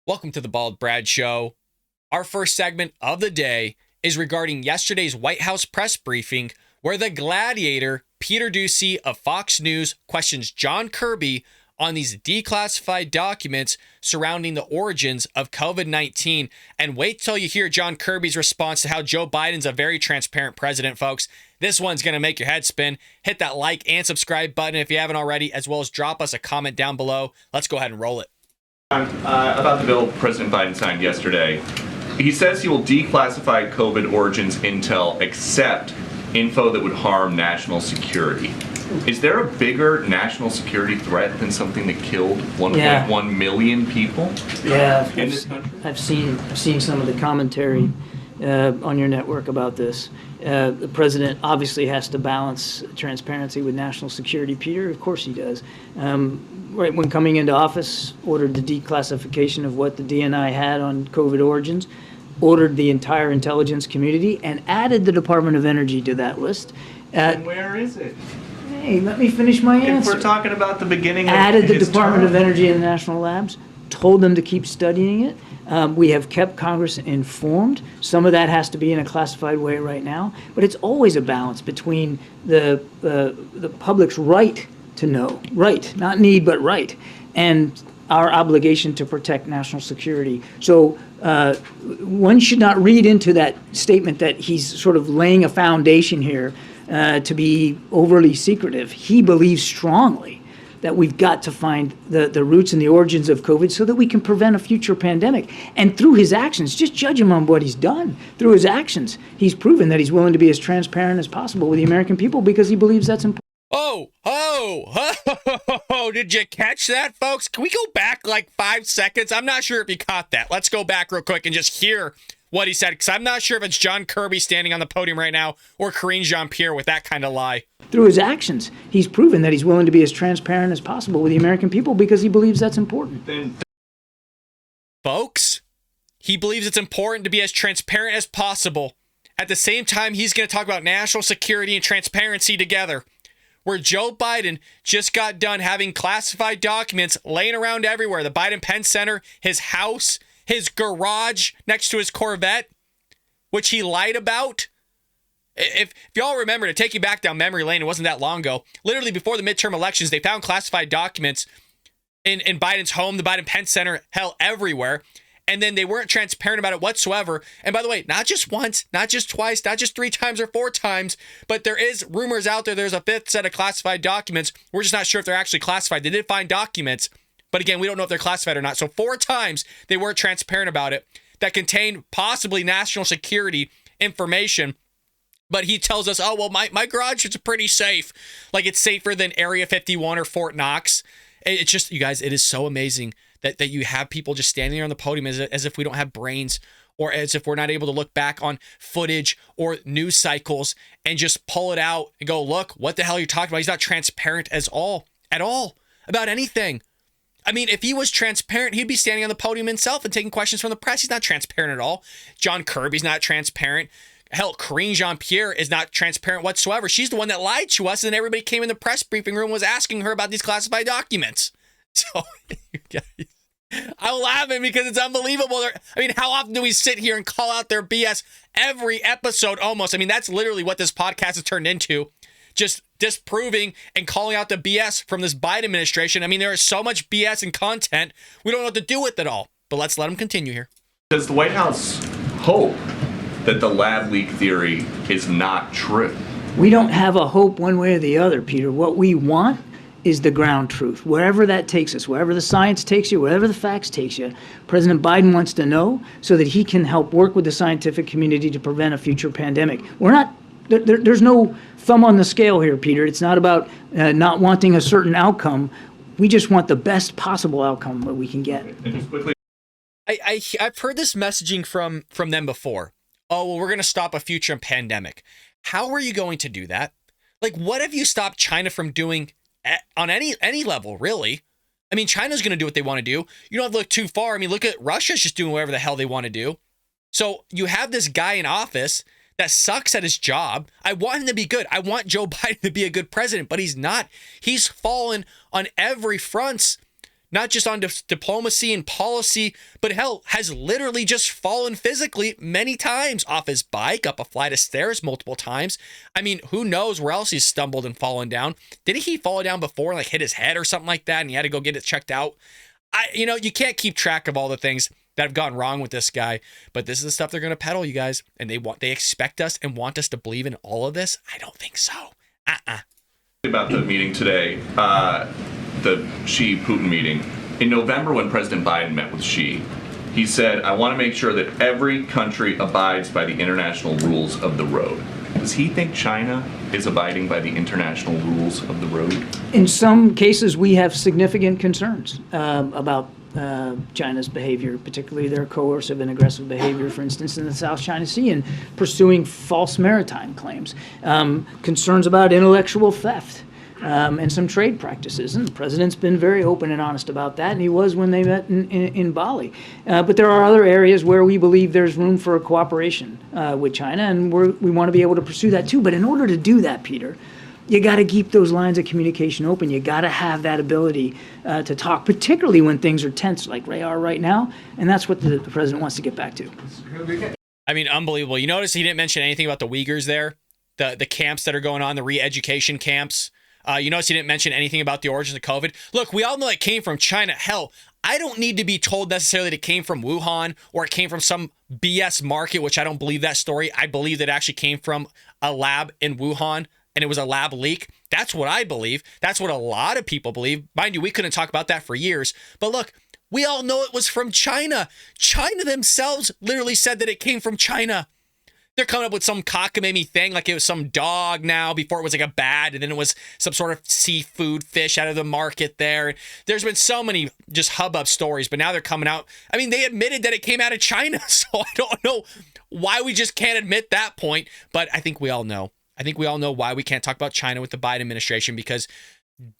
Welcome to the Bald Brad Show. Our first segment of the day is regarding yesterday's White House press briefing where the gladiator Peter Doocy of Fox News questions John Kirby on these declassified documents surrounding the origins of COVID-19. And wait till you hear John Kirby's response to how Joe Biden's a very transparent president, folks. This one's going to make your head spin. Hit that like and subscribe button if you haven't already, as well as drop us a comment down below. Let's go ahead and roll it. About the bill President Biden signed yesterday, he says he will declassify COVID origins intel except info that would harm national security. Is there a bigger national security threat than something that killed 1.1 million people? Yeah, in this country? I've seen some of the commentary on your network about this. The president obviously has to balance transparency with national security, Peter. Of course he does. Right when coming into office, ordered the declassification of what the DNI had on COVID origins, ordered the entire intelligence community, and added the Department of Energy to that list. And where is it? Hey, let me finish my answer. If we're talking about the beginning of Added the his Department term. of Energy and the national labs, told them to keep studying it. We have kept Congress informed. Some of that has to be in a classified way right now, but it's always a balance between the public's right to know, right, not need, but right, and our obligation to protect national security. So one should not read into that statement that he's sort of laying a foundation here to be overly secretive. He believes strongly that we've got to find the roots and the origins of COVID so that we can prevent a future pandemic. And through his actions, just judge him on what he's done. Through his actions, he's proven that he's willing to be as transparent as possible with the American people because he believes that's important. Did you catch that, folks? Can we go back like 5 seconds? I'm not sure if you caught that. Let's go back real quick and just hear what he said, because I'm not sure if it's John Kirby standing on the podium right now or jean-pierre with that kind of lie. Through his actions, he's proven that he's willing to be as transparent as possible with the American people because he believes that's important. Folks, he believes it's important to be as transparent as possible. At the same time, he's going to talk about national security and transparency together. Where Joe Biden just got done having classified documents laying around everywhere. The Biden Penn Center, his house, his garage next to his Corvette, which he lied about. If y'all remember, to take you back down memory lane, it wasn't that long ago. Literally before the midterm elections, they found classified documents in Biden's home, the Biden Penn Center, hell, everywhere. And then they weren't transparent about it whatsoever. And by the way, not just once, not just twice, not just 3 times or 4 times, but there is rumors out there. There's a 5th set of classified documents. We're just not sure if they're actually classified. They did find documents, but again, we don't know if they're classified or not. So 4 times they weren't transparent about it that contained possibly national security information. But he tells us, oh, well, my garage is pretty safe. Like it's safer than Area 51 or Fort Knox. It's just, you guys, it is so amazing that you have people just standing there on the podium as if we don't have brains, or as if we're not able to look back on footage or news cycles and just pull it out and go, look, what the hell are you talking about? He's not transparent at all about anything. I mean, if he was transparent, he'd be standing on the podium himself and taking questions from the press. He's not transparent at all. John Kirby's not transparent. Hell, jean-pierre is not transparent whatsoever. She's the one that lied to us, and everybody came in the press briefing room and was asking her about these classified documents. So, you guys, I'm laughing because it's unbelievable. I mean, how often do we sit here and call out their BS every episode almost? I mean, that's literally what this podcast has turned into. Just disproving and calling out the BS from this Biden administration. I mean, there is so much BS and content, we don't know what to do with it all. But let's let them continue here. Does the White House hope that the lab leak theory is not true? We don't have a hope one way or the other, Peter. What we want is the ground truth. Wherever that takes us, wherever the science takes you, wherever the facts takes you, President Biden wants to know so that he can help work with the scientific community to prevent a future pandemic. We're not, there's no thumb on the scale here, Peter. It's not about not wanting a certain outcome. We just want the best possible outcome that we can get. And just quickly, I've heard this messaging from them before. Oh, well, we're going to stop a future pandemic. How are you going to do that? Like, what have you stopped China from doing on any level, really? I mean, China's going to do what they want to do. You don't have to look too far. I mean, look at Russia's just doing whatever the hell they want to do. So you have this guy in office that sucks at his job. I want him to be good. I want Joe Biden to be a good president, but he's not. He's fallen on every front. not just on diplomacy and policy, but hell, has literally just fallen physically many times off his bike, up a flight of stairs multiple times. I mean, who knows where else he's stumbled and fallen down. Didn't he fall down before and like hit his head or something like that and he had to go get it checked out? You can't keep track of all the things that have gone wrong with this guy, but this is the stuff they're going to peddle, you guys, and they expect us and want us to believe in all of this. I don't think so. About the meeting today, the Xi-Putin meeting. In November, when President Biden met with Xi, he said, I want to make sure that every country abides by the international rules of the road. Does he think China is abiding by the international rules of the road? In some cases, we have significant concerns about China's behavior, particularly their coercive and aggressive behavior, for instance, in the South China Sea and pursuing false maritime claims, concerns about intellectual theft, and some trade practices. And the president's been very open and honest about that, and he was when they met in Bali. But there are other areas where we believe there's room for cooperation with China, and we want to be able to pursue that too. But in order to do that, Peter, you got to keep those lines of communication open. You got to have that ability to talk, particularly when things are tense like they are right now. And that's what the president wants to get back to. I mean, unbelievable. You notice he didn't mention anything about the Uyghurs there, the camps that are going on, the re-education camps. You notice he didn't mention anything about the origins of COVID. Look, we all know it came from China. Hell, I don't need to be told necessarily that it came from Wuhan or it came from some BS market, which I don't believe that story. I believe that it actually came from a lab in Wuhan and it was a lab leak. That's what I believe. That's what a lot of people believe. Mind you, we couldn't talk about that for years. But look, we all know it was from China. China themselves literally said that it came from China. They're coming up with some cockamamie thing like it was some dog now before it was like a bat, and then it was some sort of seafood fish out of the market there. There's been so many just hubbub stories, but now they're coming out. I mean, they admitted that it came out of China, so I don't know why we just can't admit that point, but I think we all know. I think we all know why we can't talk about China with the Biden administration, because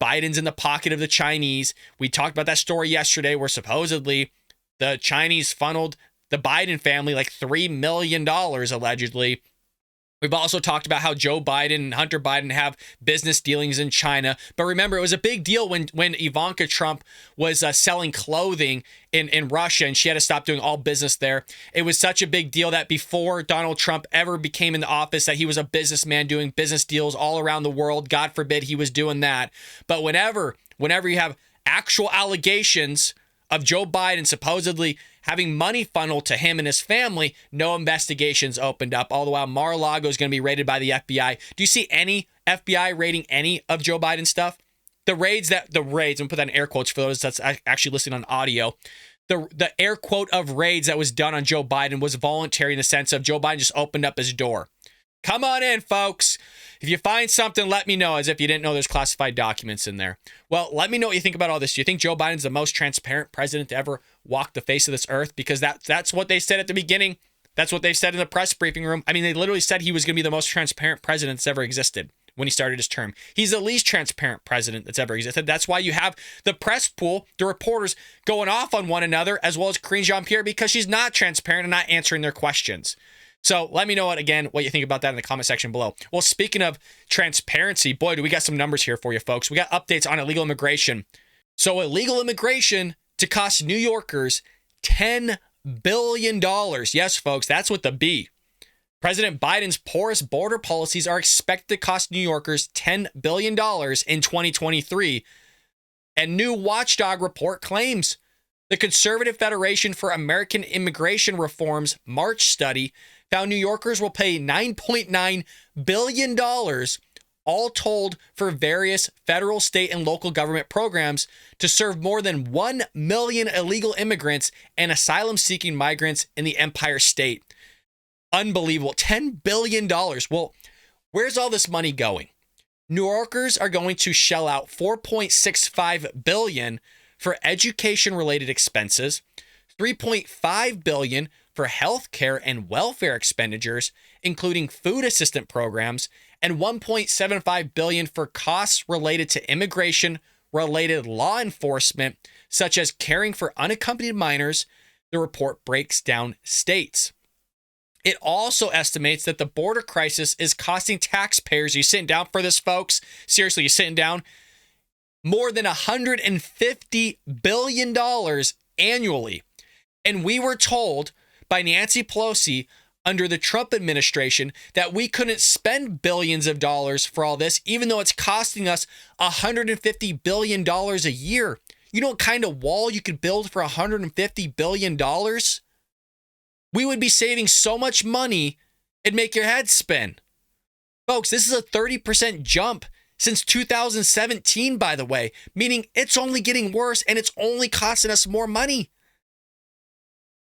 Biden's in the pocket of the Chinese. We talked about that story yesterday where supposedly the Chinese funneled the Biden family like $3 million allegedly. We've also talked about how Joe Biden and Hunter Biden have business dealings in China. But remember, it was a big deal when Ivanka Trump was selling clothing in Russia and she had to stop doing all business there. It was such a big deal that before Donald Trump ever became in the office, that he was a businessman doing business deals all around the world. God forbid he was doing that. But whenever you have actual allegations of Joe Biden supposedly having money funneled to him and his family, no investigations opened up. All the while, Mar-a-Lago is going to be raided by the FBI. Do you see any FBI raiding any of Joe Biden's stuff? The raids, I'm going to put that in air quotes for those that's actually listening on audio. The air quote of raids that was done on Joe Biden was voluntary in the sense of Joe Biden just opened up his door. Come on in, folks. If you find something, let me know, as if you didn't know there's classified documents in there. Well, let me know what you think about all this. Do you think Joe Biden's the most transparent president to ever walk the face of this earth? Because that's what they said at the beginning. That's what they said in the press briefing room. I mean, they literally said he was going to be the most transparent president that's ever existed when he started his term. He's the least transparent president that's ever existed. That's why you have the press pool, the reporters going off on one another, as well as jean-pierre, because she's not transparent and not answering their questions. So let me know what you think about that in the comment section below. Well, speaking of transparency, boy, do we got some numbers here for you folks. We got updates on illegal immigration. So illegal immigration to cost New Yorkers $10 billion. Yes, folks, that's with the B. President Biden's porous border policies are expected to cost New Yorkers $10 billion in 2023. And new watchdog report claims the Conservative Federation for American Immigration Reform's March study found New Yorkers will pay $9.9 billion all told for various federal, state, and local government programs to serve more than 1 million illegal immigrants and asylum-seeking migrants in the Empire State. Unbelievable. $10 billion. Well, where's all this money going? New Yorkers are going to shell out $4.65 billion for education-related expenses, $3.5 billion for health care and welfare expenditures, including food assistance programs, and $1.75 billion for costs related to immigration-related law enforcement, such as caring for unaccompanied minors. The report breaks down states. It also estimates that the border crisis is costing taxpayers. Are you sitting down for this, folks? Seriously, you sitting down? more than $150 billion annually. And we were told by Nancy Pelosi under the Trump administration that we couldn't spend billions of dollars for all this, even though it's costing us $150 billion a year. You know what kind of wall you could build for $150 billion? We would be saving so much money, it'd make your head spin. Folks, this is a 30% jump since 2017, by the way, meaning it's only getting worse and it's only costing us more money.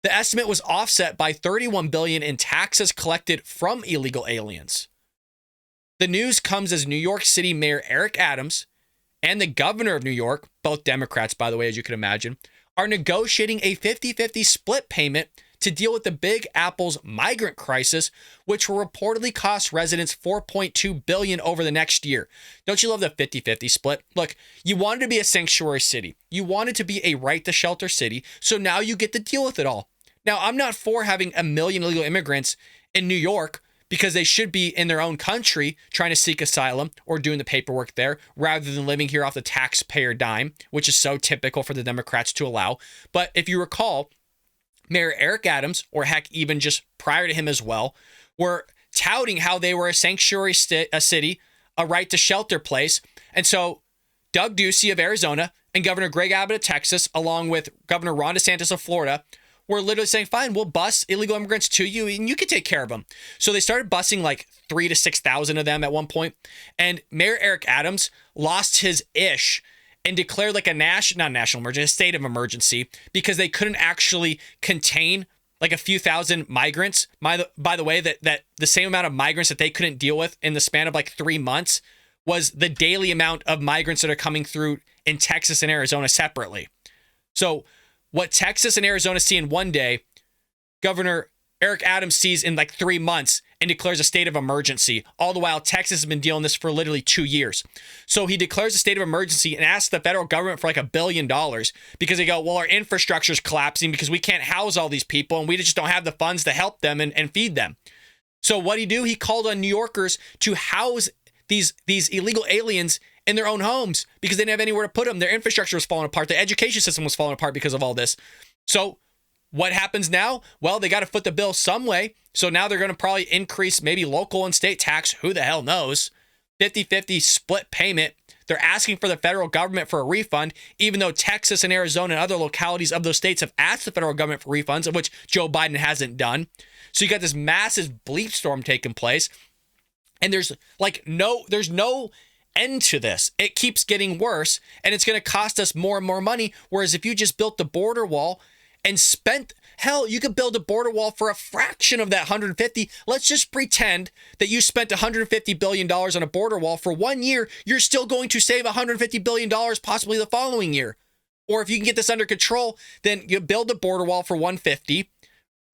The estimate was offset by $31 billion in taxes collected from illegal aliens. The news comes as New York City Mayor Eric Adams and the governor of New York, both Democrats, by the way, as you can imagine, are negotiating a 50-50 split payment to deal with the Big Apple's migrant crisis, which will reportedly cost residents $4.2 billion over the next year. Don't you love the 50-50 split? Look, you wanted to be a sanctuary city. You wanted to be a right to shelter city, so now you get to deal with it all. Now, I'm not for having a million illegal immigrants in New York because they should be in their own country trying to seek asylum or doing the paperwork there rather than living here off the taxpayer dime, which is so typical for the Democrats to allow. But if you recall, Mayor Eric Adams, or heck, even just prior to him as well, were touting how they were a sanctuary city, a right to shelter place. And so Doug Ducey of Arizona and Governor Greg Abbott of Texas, along with Governor Ron DeSantis of Florida, were literally saying, fine, we'll bus illegal immigrants to you and you can take care of them. So they started busing like 3,000 to 6,000 of them at one point. And Mayor Eric Adams lost his ish and declared like a state of emergency because they couldn't actually contain like a few thousand migrants. By the way, that the same amount of migrants that they couldn't deal with in the span of like 3 months was the daily amount of migrants that are coming through in Texas and Arizona separately. So what Texas and Arizona see in one day, Governor Eric Adams sees in like 3 months and declares a state of emergency. All the while, Texas has been dealing this for literally 2 years. So he declares a state of emergency and asks the federal government for like $1 billion because they go, well, our infrastructure is collapsing because we can't house all these people and we just don't have the funds to help them and feed them. So what did he do? He called on New Yorkers to house these illegal aliens in their own homes because they didn't have anywhere to put them. Their infrastructure was falling apart. The education system was falling apart because of all this. So what happens now? Well, they got to foot the bill some way. So now they're going to probably increase maybe local and state tax. Who the hell knows? 50-50 split payment. They're asking for the federal government for a refund, even though Texas and Arizona and other localities of those states have asked the federal government for refunds, of which Joe Biden hasn't done. So you got this massive bleep storm taking place. And there's no end to this. It keeps getting worse and it's going to cost us more and more money. Whereas if you just built the border wall and spent, hell, you could build a border wall for a fraction of that 150. Let's just pretend that you spent $150 billion on a border wall for 1 year. You're still going to save $150 billion possibly the following year. Or if you can get this under control, then you build a border wall for 150.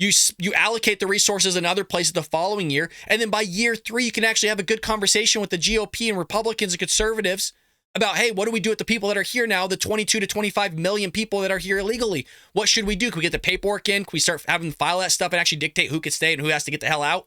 You allocate the resources in other places the following year. And then by year 3, you can actually have a good conversation with the GOP and Republicans and conservatives about, hey, what do we do with the people that are here now, the 22 to 25 million people that are here illegally? What should we do? Can we get the paperwork in? Can we start having them file that stuff and actually dictate who could stay and who has to get the hell out?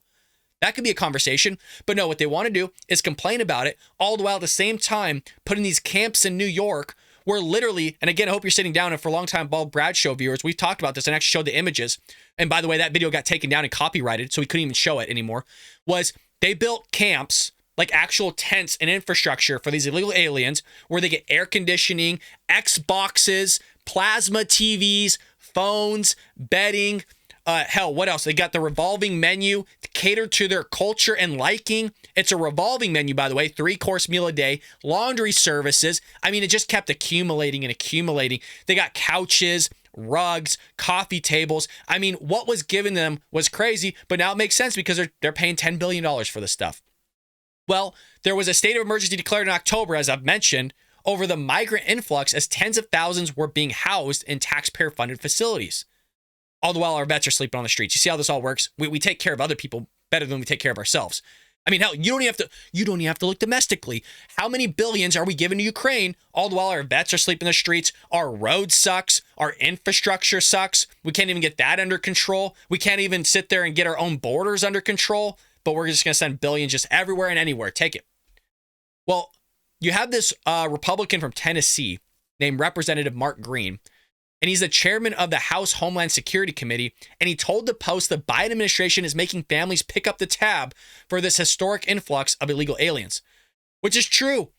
That could be a conversation. But no, what they want to do is complain about it, all the while at the same time putting these camps in New York where literally, and again, I hope you're sitting down, and for a long time, Bob Bradshaw viewers, we've talked about this and actually showed the images. And by the way, that video got taken down and copyrighted, so we couldn't even show it anymore. Was they built camps, like actual tents and infrastructure for these illegal aliens where they get air conditioning, Xboxes, plasma TVs, phones, bedding. Hell, what else? They got the revolving menu catered to their culture and liking. It's a revolving menu, by the way, 3-course meal a day, laundry services. I mean, it just kept accumulating and accumulating. They got couches, rugs, coffee tables. I mean, what was given them was crazy, but now it makes sense because they're paying $10 billion for this stuff. Well, there was a state of emergency declared in October, as I've mentioned, over the migrant influx as tens of thousands were being housed in taxpayer-funded facilities. All the while our vets are sleeping on the streets. You see how this all works? We take care of other people better than we take care of ourselves. I mean, hell, you don't even have to look domestically. How many billions are we giving to Ukraine? All the while our vets are sleeping in the streets. Our road sucks. Our infrastructure sucks. We can't even get that under control. We can't even sit there and get our own borders under control. But we're just going to send billions just everywhere and anywhere. Take it. Well, you have this Republican from Tennessee named Representative Mark Green, and he's the chairman of the House Homeland Security Committee, and he told the Post the Biden administration is making families pick up the tab for this historic influx of illegal aliens, which is true.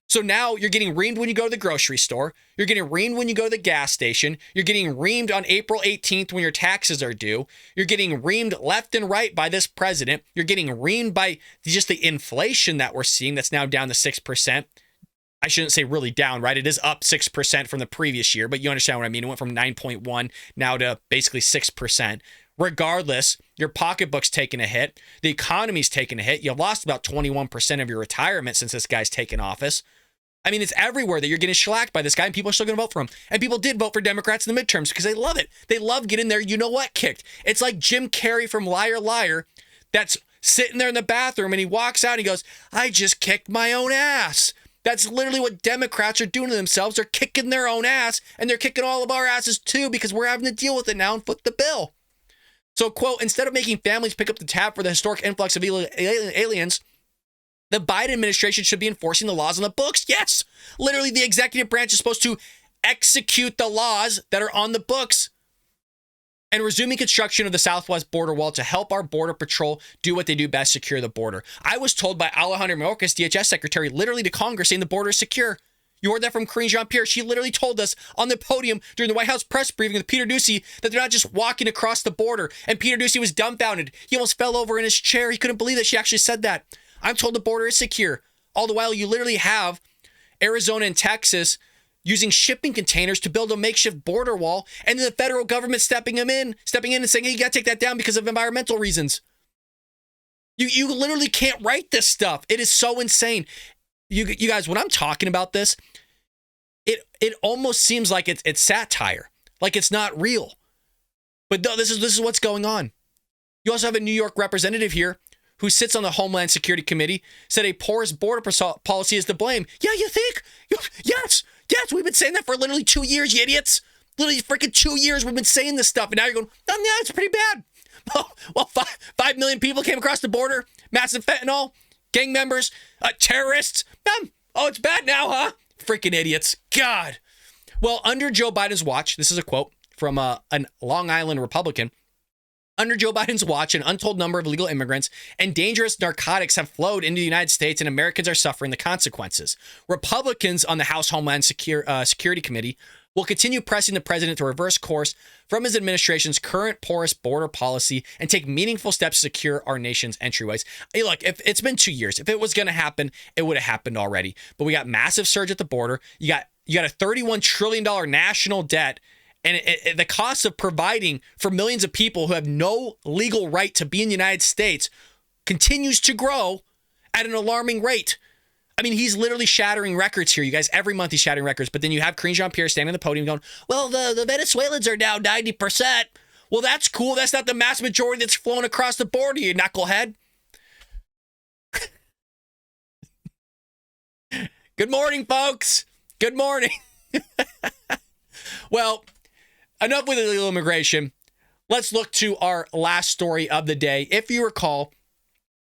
So now you're getting reamed when you go to the grocery store. You're getting reamed when you go to the gas station. You're getting reamed on April 18th when your taxes are due. You're getting reamed left and right by this president. You're getting reamed by just the inflation that we're seeing that's now down to 6%. I shouldn't say really down, right? It is up 6% from the previous year, but you understand what I mean. It went from 9.1 now to basically 6%. Regardless, your pocketbook's taking a hit. The economy's taking a hit. You've lost about 21% of your retirement since this guy's taken office. I mean, it's everywhere that you're getting shellacked by this guy, and people are still going to vote for him. And people did vote for Democrats in the midterms because they love it. They love getting their you-know-what kicked. It's like Jim Carrey from Liar Liar that's sitting there in the bathroom, and he walks out and he goes, I just kicked my own ass. That's literally what Democrats are doing to themselves. They're kicking their own ass, and they're kicking all of our asses too because we're having to deal with it now and foot the bill. So, quote, instead of making families pick up the tab for the historic influx of aliens, the Biden administration should be enforcing the laws on the books. Yes, literally the executive branch is supposed to execute the laws that are on the books. And resuming construction of the southwest border wall to help our border patrol do what they do best, secure the border. I was told by Alejandra Mayorkas, DHS secretary, literally to Congress saying the border is secure. You heard that from Karine Jean-Pierre. She literally told us on the podium during the White House press briefing with Peter Doocy that they're not just walking across the border. And Peter Doocy was dumbfounded. He almost fell over in his chair. He couldn't believe that she actually said that. I'm told the border is secure. All the while, you literally have Arizona and Texas using shipping containers to build a makeshift border wall, and then the federal government stepping in and saying, hey, you got to take that down because of environmental reasons. You literally can't write this stuff. It is so insane. You guys, when I'm talking about this, it almost seems like it's satire, like it's not real. But no, this is what's going on. You also have a New York representative here who sits on the Homeland Security Committee, said a porous border policy is to blame. Yeah, you think? Yes, we've been saying that for literally 2 years, you idiots. Literally freaking 2 years we've been saying this stuff, and now you're going, yeah, it's pretty bad. Well, 5 million people came across the border, massive fentanyl, gang members, terrorists. Oh, it's bad now, huh? Freaking idiots. God. Well, under Joe Biden's watch, this is a quote from a Long Island Republican, under Joe Biden's watch, an untold number of illegal immigrants and dangerous narcotics have flowed into the United States, and Americans are suffering the consequences. Republicans on the House Homeland Security Committee will continue pressing the president to reverse course from his administration's current porous border policy and take meaningful steps to secure our nation's entryways. Hey, look, if it's been 2 years, if it was going to happen, it would have happened already. But we got massive surge at the border. You got a $31 trillion national debt. And the cost of providing for millions of people who have no legal right to be in the United States continues to grow at an alarming rate. I mean, he's literally shattering records here, you guys. Every month he's shattering records. But then you have Karine Jean-Pierre standing on the podium going, well, the Venezuelans are down 90%. Well, that's cool. That's not the mass majority that's flowing across the border, you knucklehead. Good morning, folks. Good morning. Well, enough with illegal immigration. Let's look to our last story of the day. If you recall,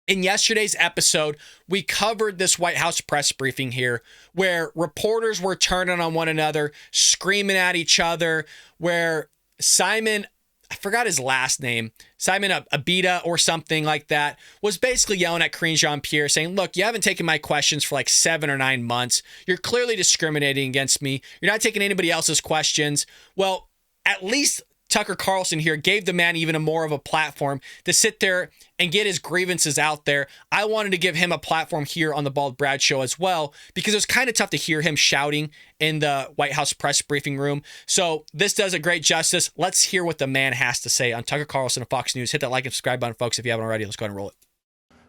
in yesterday's episode, we covered this White House press briefing here where reporters were turning on one another, screaming at each other, where Simon, I forgot his last name, Simon Abita or something like that, was basically yelling at Karine Jean-Pierre saying, look, you haven't taken my questions for like 7 or 9 months. You're clearly discriminating against me. You're not taking anybody else's questions. Well, at least Tucker Carlson here gave the man even more of a platform to sit there and get his grievances out there. I wanted to give him a platform here on the Bald Brad Show as well, because it was kind of tough to hear him shouting in the White House press briefing room. So this does a great justice. Let's hear what the man has to say on Tucker Carlson of Fox News. Hit that like and subscribe button, folks, if you haven't already. Let's go ahead and roll it.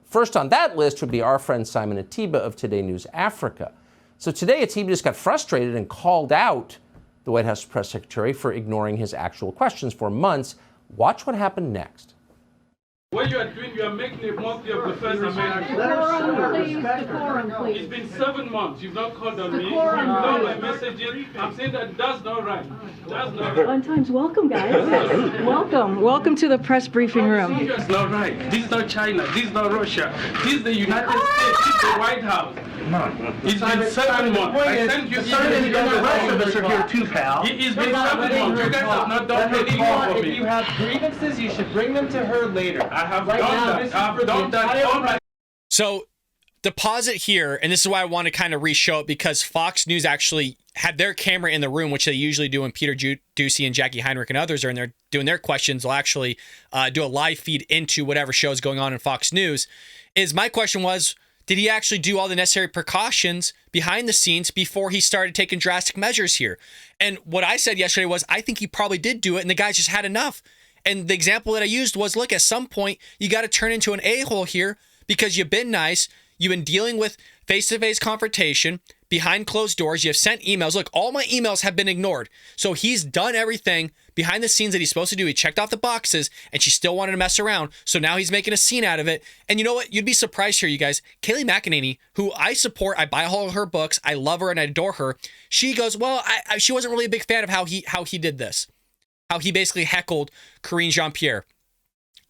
First on that list would be our friend Simon Atiba of Today News Africa. So today Atiba just got frustrated and called out the White House press secretary for ignoring his actual questions for months. Watch what happened next. What you are doing, you are making a mockery of the First Amendment. Decorum, please. It's been 7 months. You've not called on me. You've Decorum, ignored my please. messages. I'm saying that's not right. That's not right. Fun times. Welcome, guys. Welcome. Welcome to the press briefing room. That's not right. This is not China. This is not Russia. This is the United States. This is the White House. It's been 7 months. I sent you The rest of us are here too, pal. It's been 7 months. You guys have not done anything for If me. you have grievances, you should bring them to her later. I have Right now, done this is that. I've for the done that. entire All right. So the posit here, and this is why I want to kind of re-show it, because Fox News actually had their camera in the room, which they usually do when Peter Ducey and Jackie Heinrich and others are in there doing their questions. They'll actually do a live feed into whatever show is going on in Fox News. My question was, did he actually do all the necessary precautions behind the scenes before he started taking drastic measures here? And what I said yesterday was, I think he probably did do it, and the guys just had enough. And the example that I used was, look, at some point, you got to turn into an a-hole here because you've been nice. You've been dealing with face-to-face confrontation behind closed doors. You've sent emails. Look, all my emails have been ignored. So he's done everything behind the scenes that he's supposed to do. He checked off the boxes, and she still wanted to mess around. So now he's making a scene out of it. And you know what? You'd be surprised here, you guys. Kayleigh McEnany, who I support, I buy all of her books. I love her and I adore her. She goes, well, she wasn't really a big fan of how he did this. How he basically heckled Karine Jean-Pierre.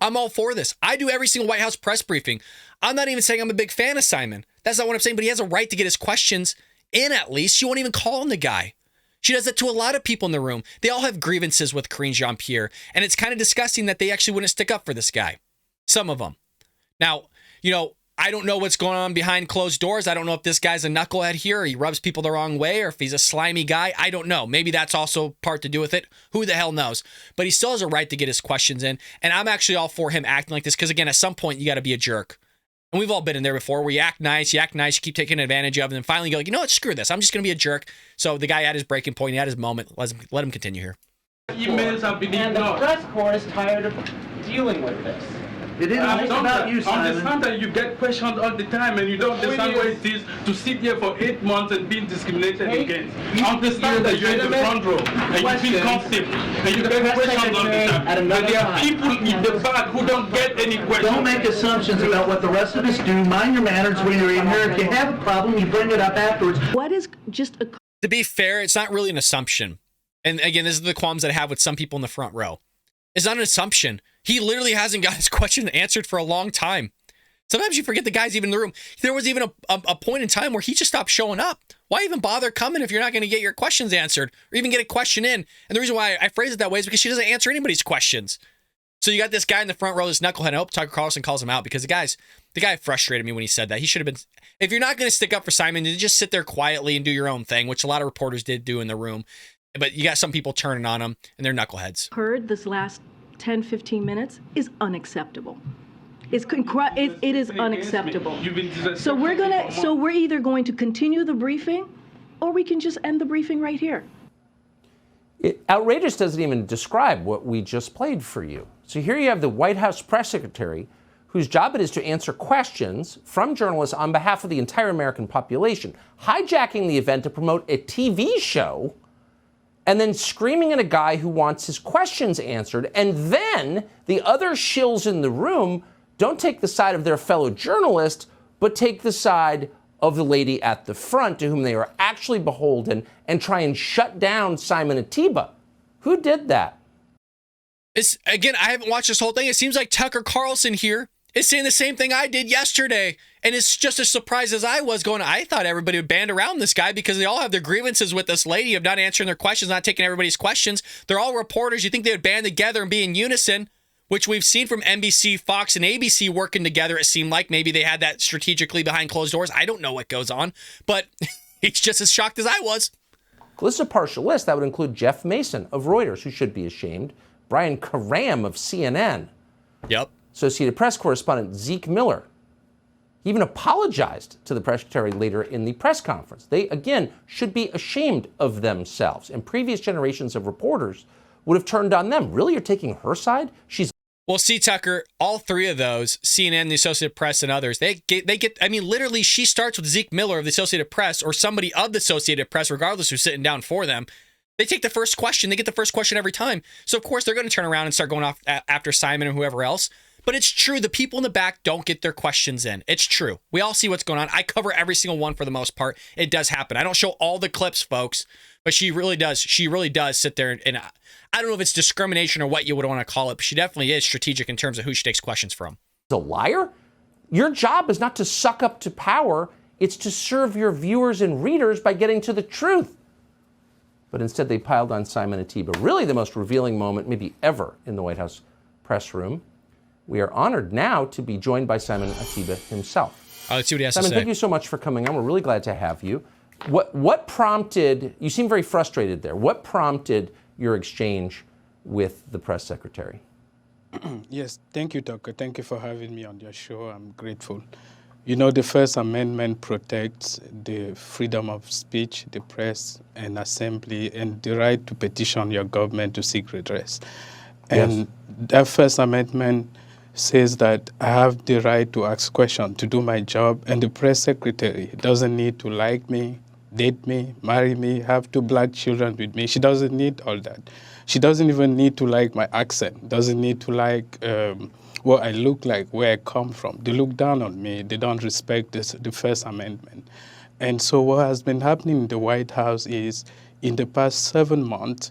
I'm all for this. I do every single White House press briefing. I'm not even saying I'm a big fan of Simon. That's not what I'm saying, but he has a right to get his questions in at least. She won't even call on the guy. She does that to a lot of people in the room. They all have grievances with Karine Jean-Pierre, and it's kind of disgusting that they actually wouldn't stick up for this guy. Some of them. Now, I don't know what's going on behind closed doors. I don't know if this guy's a knucklehead here, or he rubs people the wrong way, or if he's a slimy guy. I don't know. Maybe that's also part to do with it. Who the hell knows? But he still has a right to get his questions in. And I'm actually all for him acting like this, because again, at some point, you got to be a jerk. And we've all been in there before, where you act nice, you keep taking advantage of, and then finally you go, you know what, screw this. I'm just going to be a jerk. So the guy had his breaking point, he had his moment. Let him continue here. Emails have been And the ignored. press corps is tired of dealing with this. It isn't I've done about that. you, I Simon. understand that you get questioned all the time and you don't understand what it is to sit here for 8 months and being discriminated Hey, against. you- I understand that you're in the legitimate front row and you feel questions comfortable and you to the get press questioned all the secretary time. at another But there are time. people in the back who don't get any questions. Don't make assumptions about what the rest of us do. Mind your manners when you're in here. If you have a problem, you bring it up afterwards. What is just a To be fair, it's not really an assumption. And again, this is the qualms that I have with some people in the front row. It's not an assumption. He literally hasn't got his question answered for a long time. Sometimes you forget the guy's even in the room. There was even a point in time where he just stopped showing up. Why even bother coming if you're not going to get your questions answered or even get a question in? And the reason why I phrase it that way is because she doesn't answer anybody's questions. So you got this guy in the front row, this knucklehead. I hope Tucker Carlson calls him out, because the guy frustrated me when he said that. He should have been, if you're not going to stick up for Simon, then just sit there quietly and do your own thing, which a lot of reporters did do in the room. But you got some people turning on him, and they're knuckleheads. heard this last 10, 15 minutes is unacceptable. It is unacceptable. You've been disrespectful So for months. we're either going to continue the briefing, or we can just end the briefing right here. Outrageous doesn't even describe what we just played for you. So here you have the White House press secretary, whose job it is to answer questions from journalists on behalf of the entire American population, hijacking the event to promote a TV show, and then screaming at a guy who wants his questions answered. And then the other shills in the room don't take the side of their fellow journalist, but take the side of the lady at the front, to whom they are actually beholden, and try and shut down Simon Atiba. Who did that? Again, I haven't watched this whole thing. It seems like Tucker Carlson here is saying the same thing I did yesterday. And it's just as surprised as I was going, I thought everybody would band around this guy because they all have their grievances with this lady of not answering their questions, not taking everybody's questions. They're all reporters. You think they would band together and be in unison, which we've seen from NBC, Fox, and ABC working together. It seemed like maybe they had that strategically behind closed doors. I don't know what goes on, but he's just as shocked as I was. This is a partial list. That would include Jeff Mason of Reuters, who should be ashamed, Brian Karam of CNN, Yep. Associated Press correspondent Zeke Miller. He even apologized to the press secretary later in the press conference. They, again, should be ashamed of themselves. And previous generations of reporters would have turned on them. Really, you're taking her side? Well, see, Tucker, all three of those, CNN, the Associated Press, and others, they get, I mean, literally, she starts with Zeke Miller of the Associated Press or somebody of the Associated Press, regardless who's sitting down for them. They take the first question. They get the first question every time. So, of course, they're going to turn around and start going off after Simon and whoever else, But it's true. The people in the back don't get their questions in. It's true. We all see what's going on. I cover every single one for the most part. It does happen. I don't show all the clips, folks, but she really does. She really does sit there and I don't know if it's discrimination or what you would want to call it, but she definitely is strategic in terms of who she takes questions from. A liar? Your job is not to suck up to power. It's to serve your viewers and readers by getting to the truth. But instead, they piled on Simon Atiba. Really the most revealing moment maybe ever in the White House press room. We are honored now to be joined by Simon Atiba himself. Let's see what he has Simon, to say. thank you so much for coming on. We're really glad to have you. What prompted, you seem very frustrated there. What prompted your exchange with the press secretary? Yes, thank you, Tucker. Thank you for having me on your show. I'm grateful. You know, the First Amendment protects the freedom of speech, the press, and assembly, and the right to petition your government to seek redress. And that First Amendment says that I have the right to ask questions, to do my job, and the press secretary doesn't need to like me, date me, marry me, have 2 black children with me. She doesn't need all that. She doesn't even need to like my accent, doesn't need to like what I look like, where I come from. They look down on me. They don't respect the First Amendment. And so what has been happening in the White House is in the past 7 months,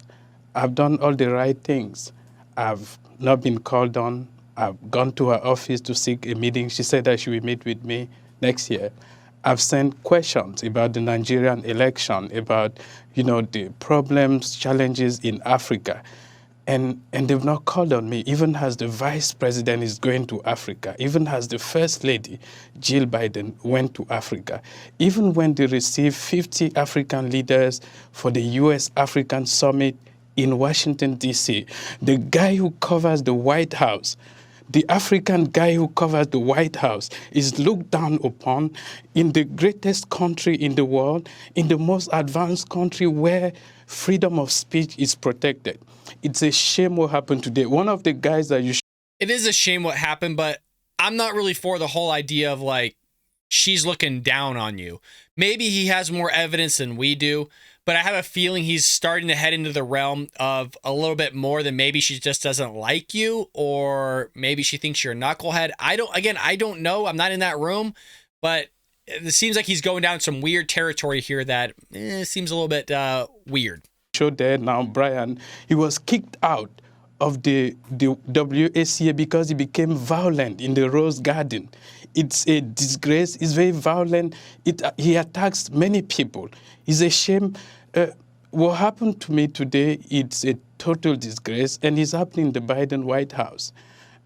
I've done all the right things. I've not been called on. I've gone to her office to seek a meeting. She said that she will meet with me next year. I've sent questions about the Nigerian election, about, the problems, challenges in Africa. And they've not called on me, even as the vice president is going to Africa, even as the first lady, Jill Biden, went to Africa, even when they received 50 African leaders for the U.S.-African Summit in Washington, D.C., the guy who covers the White House, the African guy who covers the White House is looked down upon in the greatest country in the world, in the most advanced country where freedom of speech is protected. It's a shame what happened today. One of the guys that It is a shame what happened, but I'm not really for the whole idea of like, she's looking down on you. Maybe he has more evidence than we do, but I have a feeling he's starting to head into the realm of a little bit more than maybe she just doesn't like you, or maybe she thinks you're a knucklehead. I don't know. I'm not in that room, but it seems like he's going down some weird territory here that seems a little bit weird. Show there now, Brian, he was kicked out of the WACA because he became violent in the Rose Garden. It's a disgrace. It's very violent. He attacks many people. It's a shame. What happened to me today, it's a total disgrace, and it's happening in the Biden White House.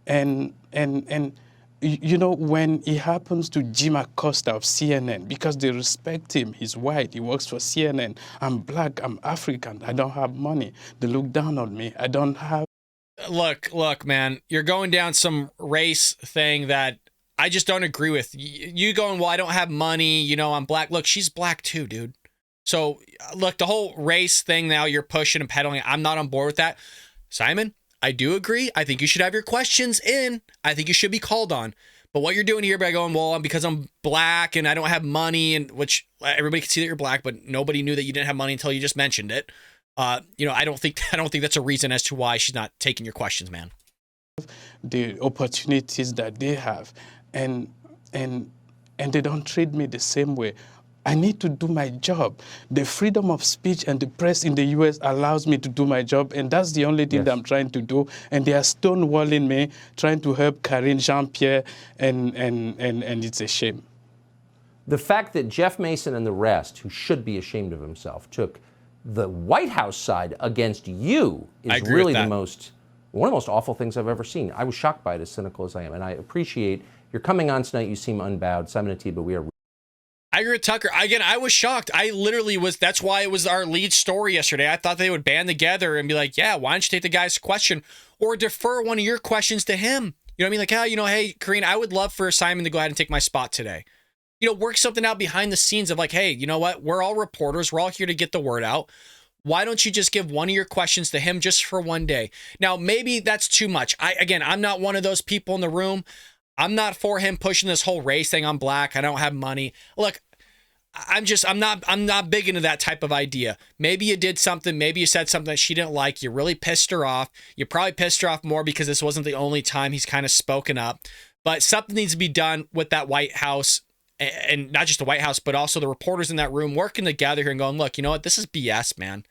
And when it happens to Jim Acosta of CNN, because they respect him, he's white, he works for CNN, I'm black, I'm African, I don't have money. They look down on me. I don't have... Look, man, you're going down some race thing that I just don't agree with. You going, well, I don't have money, I'm black. Look, she's black too, dude. So, look, the whole race thing now you're pushing and peddling, I'm not on board with that. Simon, I do agree. I think you should have your questions in. I think you should be called on. But what you're doing here by going, well, because I'm black and I don't have money, and which everybody can see that you're black, but nobody knew that you didn't have money until you just mentioned it. I don't think that's a reason as to why she's not taking your questions, man. The opportunities that they have, and they don't treat me the same way. I need to do my job. The freedom of speech and the press in the U.S. allows me to do my job, and that's the only thing that I'm trying to do. And they are stonewalling me, trying to help Karine Jean-Pierre, and it's a shame. The fact that Jeff Mason and the rest, who should be ashamed of himself, took the White House side against you is really one of the most awful things I've ever seen. I was shocked by it, as cynical as I am, and I appreciate your coming on tonight. You seem unbowed. Simon Atiba, we are... I agree with Tucker. Again, I was shocked. I literally was. That's why it was our lead story yesterday. I thought they would band together and be like, yeah, why don't you take the guy's question or defer one of your questions to him? You know what I mean? Like, hey, Karine, I would love for Simon to go ahead and take my spot today. Work something out behind the scenes of like, hey, you know what? We're all reporters. We're all here to get the word out. Why don't you just give one of your questions to him just for one day? Now, maybe that's too much. I'm not one of those people in the room. I'm not for him pushing this whole race thing. I'm black. I don't have money. Look, I'm not big into that type of idea. Maybe you did something, maybe you said something that she didn't like, you really pissed her off. You probably pissed her off more because this wasn't the only time he's kind of spoken up. But something needs to be done with that White House, and not just the White House, but also the reporters in that room working together here and going, look, you know what? This is BS, man.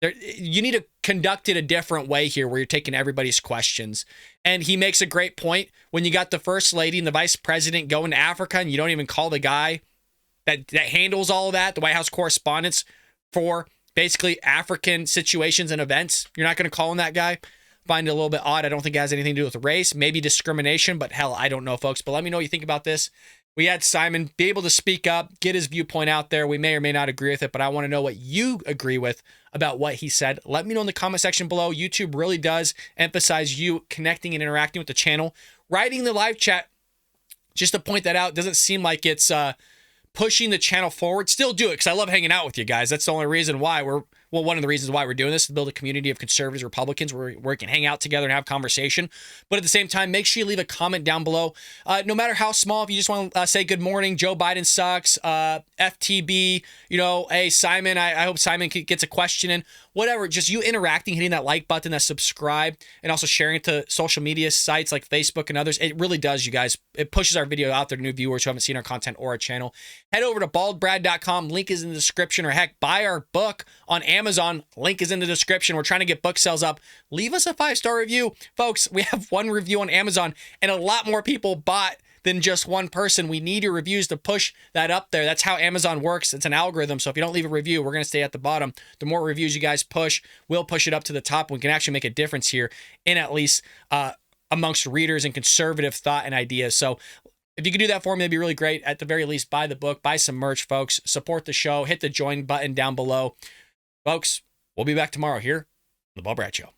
You need to conduct it a different way here where you're taking everybody's questions. And he makes a great point. When you got the first lady and the vice president going to Africa and you don't even call the guy that handles all of that, the White House correspondence for basically African situations and events, you're not going to call him that guy. Find it a little bit odd. I don't think it has anything to do with race, maybe discrimination, but hell, I don't know, folks. But let me know what you think about this. We had Simon be able to speak up, get his viewpoint out there. We may or may not agree with it, but I want to know what you agree with about what he said. Let me know in the comment section below. YouTube really does emphasize you connecting and interacting with the channel. Writing the live chat, just to point that out, doesn't seem like it's pushing the channel forward. Still do it because I love hanging out with you guys. That's the only reason why one of the reasons why we're doing this, to build a community of conservatives, Republicans, where we can hang out together and have conversation. But at the same time, make sure you leave a comment down below. No matter how small, if you just want to say good morning, Joe Biden sucks, FTB, hey, Simon, I hope Simon gets a question in, whatever. Just you interacting, hitting that like button, that subscribe, and also sharing it to social media sites like Facebook and others. It really does, you guys. It pushes our video out there to new viewers who haven't seen our content or our channel. Head over to baldbrad.com. Link is in the description, or heck, buy our book on Amazon. Link is in the description. We're trying to get book sales up. Leave us a 5-star review. Folks, we have one review on Amazon and a lot more people bought than just one person. We need your reviews to push that up there. That's how Amazon works. It's an algorithm. So if you don't leave a review, we're going to stay at the bottom. The more reviews you guys push, we'll push it up to the top. We can actually make a difference here in at least amongst readers and conservative thought and ideas. So if you could do that for me, it'd be really great. At the very least, buy the book, buy some merch, folks. Support the show. Hit the join button down below. Folks, we'll be back tomorrow here on The Bald Brad Show.